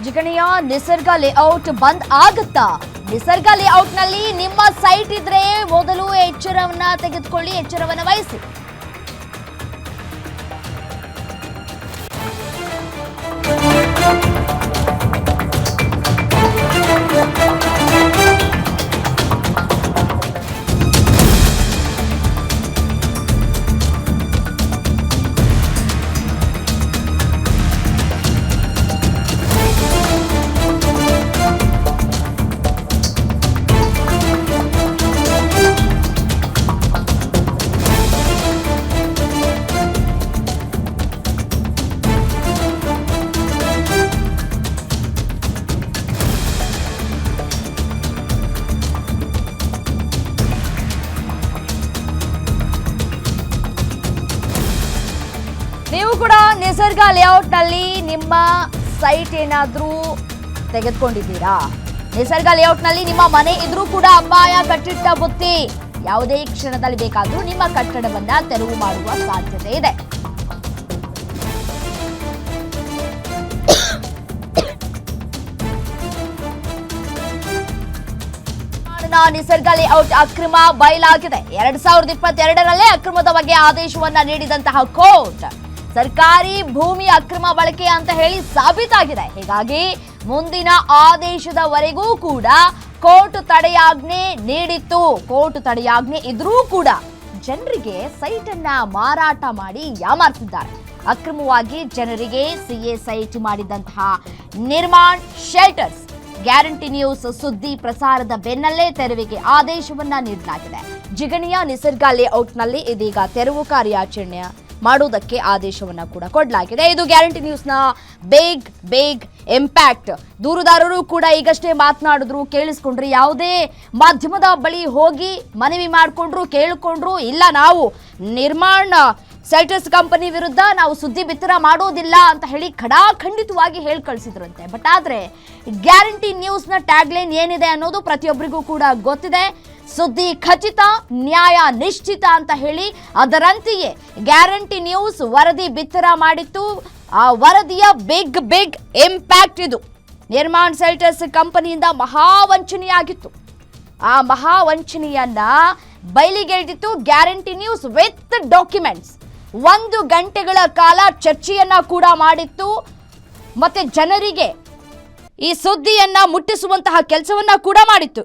ಜಿಗಣಿಯ ನಿಸರ್ಗ ಲೇಔಟ್ ಬಂದ್ ಆಗುತ್ತಾ? ನಿಸರ್ಗ ಲೇಔಟ್ ನಲ್ಲಿ ನಿಮ್ಮ ಸೈಟ್ ಇದ್ರೆ ಮೊದಲು ಎಚ್ಚರವನ್ನ ತೆಗೆದುಕೊಳ್ಳಿ, ಎಚ್ಚರವನ್ನ ವಹಿಸಿ. ನೀವು ಕೂಡ ನಿಸರ್ಗ ಲೇಔಟ್ ನಲ್ಲಿ ನಿಮ್ಮ ಸೈಟ್ ಏನಾದ್ರೂ ತೆಗೆದುಕೊಂಡಿದ್ದೀರಾ? ನಿಸರ್ಗ ಲೇಔಟ್ ನಲ್ಲಿ ನಿಮ್ಮ ಮನೆ ಇದ್ರೂ ಕೂಡ ಅಪಾಯ ಕಟ್ಟಿಟ್ಟ ಬುತ್ತಿ. ಯಾವುದೇ ಕ್ಷಣದಲ್ಲಿ ಬೇಕಾದ್ರೂ ನಿಮ್ಮ ಕಟ್ಟಡವನ್ನ ತೆರವು ಮಾಡುವ ಸಾಧ್ಯತೆ ಇದೆ. ನಿಸರ್ಗ ಲೇಔಟ್ ಅಕ್ರಮ ಬಯಲಾಗಿದೆ. 2022ರಲ್ಲೇ ಅಕ್ರಮದ ಬಗ್ಗೆ ಆದೇಶವನ್ನ ನೀಡಿದಂತಹ ಕೋರ್ಟ್ ಸರ್ಕಾರಿ ಭೂಮಿ ಅಕ್ರಮ ಬಳಕೆ ಅಂತ ಹೇಳಿ ಸಾಬೀತಾಗಿದೆ. ಹೀಗಾಗಿ ಮುಂದಿನ ಆದೇಶದವರೆಗೂ ಕೂಡ ಕೋರ್ಟ್ ತಡೆಯಾಜ್ಞೆ ನೀಡಿತ್ತು. ಕೋರ್ಟ್ ತಡೆಯಾಜ್ಞೆ ಇದ್ರೂ ಕೂಡ ಜನರಿಗೆ ಸೈಟ್ ಅನ್ನ ಮಾರಾಟ ಮಾಡಿ ಯಾಮಾರಿಸಿದ್ದಾರೆ. ಅಕ್ರಮವಾಗಿ ಜನರಿಗೆ ಸಿಎ ಸೈಟ್ ಮಾಡಿದಂತಹ ನಿರ್ಮಾಣ್ ಶೆಲ್ಟರ್ಸ್ ಗ್ಯಾರಂಟಿ ನ್ಯೂಸ್ ಸುದ್ದಿ ಪ್ರಸಾರದ ಬೆನ್ನಲ್ಲೇ ತೆರವಿಗೆ ಆದೇಶವನ್ನ ನೀಡಲಾಗಿದೆ. ಜಿಗಣಿಯ ನಿಸರ್ಗ ಲೇಔಟ್ನಲ್ಲಿ ಇದೀಗ ತೆರವು ಕಾರ್ಯಾಚರಣೆ ಮಾಡುವುದಕ್ಕೆ ಆದೇಶವನ್ನ ಕೂಡ ಕೊಡಲಾಗಿದೆ. ಇದು ಗ್ಯಾರಂಟಿ ನ್ಯೂಸ್ನ ಬಿಗ್ ಇಂಪ್ಯಾಕ್ಟ್. ದೂರುದಾರರು ಕೂಡ ಈಗಷ್ಟೇ ಮಾತನಾಡಿದ್ರು, ಕೇಳಿಸ್ಕೊಂಡ್ರು. ಯಾವುದೇ ಮಾಧ್ಯಮದ ಬಳಿ ಹೋಗಿ ಮನವಿ ಮಾಡಿಕೊಂಡ್ರು, ಕೇಳಿಕೊಂಡ್ರು, ಇಲ್ಲ ನಾವು ನಿರ್ಮಾಣ ಸೆಲ್ಟರ್ಸ್ ಕಂಪನಿ ವಿರುದ್ಧ ನಾವು ಸುದ್ದಿ ಬಿತ್ತರ ಮಾಡೋದಿಲ್ಲ ಅಂತ ಹೇಳಿ ಖಡಾಖಂಡಿತವಾಗಿ ಹೇಳಿ ಕಳಿಸಿದ್ರಂತೆ. ಬಟ್ ಆದ್ರೆ ಗ್ಯಾರಂಟಿ ನ್ಯೂಸ್ನ ಟ್ಯಾಗ್ಲೈನ್ ಏನಿದೆ ಅನ್ನೋದು ಪ್ರತಿಯೊಬ್ಬರಿಗೂ ಕೂಡ ಗೊತ್ತಿದೆ. ಸುದ್ದಿ ಖಚಿತ, ನ್ಯಾಯ ನಿಶ್ಚಿತ ಅಂತ ಹೇಳಿ ಅದರಂತೆಯೇ ಗ್ಯಾರಂಟಿ ನ್ಯೂಸ್ ವರದಿ ಬಿತ್ತರ ಮಾಡಿತ್ತು. ಆ ವರದಿಯ ಬಿಗ್ ಇಂಪ್ಯಾಕ್ಟ್ ಇದು. ನಿರ್ಮಾಣ್ ಸೆಲ್ಟರ್ಸ್ ಕಂಪನಿಯಿಂದ ಮಹಾವಂಚನೆಯಾಗಿತ್ತು. ಆ ಮಹಾವಂಚನೆಯನ್ನ ಬಯಲಿಗೆಳೆದಿತ್ತು ಗ್ಯಾರಂಟಿ ನ್ಯೂಸ್ ವಿತ್ ಡಾಕ್ಯುಮೆಂಟ್ಸ್. 1 ಗಂಟೆಗಳ ಕಾಲ ಚರ್ಚೆಯನ್ನ ಕೂಡ ಮಾಡಿತ್ತು. ಮತ್ತೆ ಜನರಿಗೆ ಈ ಸುದ್ದಿಯನ್ನ ಮುಟ್ಟಿಸುವಂತಹ ಕೆಲಸವನ್ನ ಕೂಡ ಮಾಡಿತ್ತು.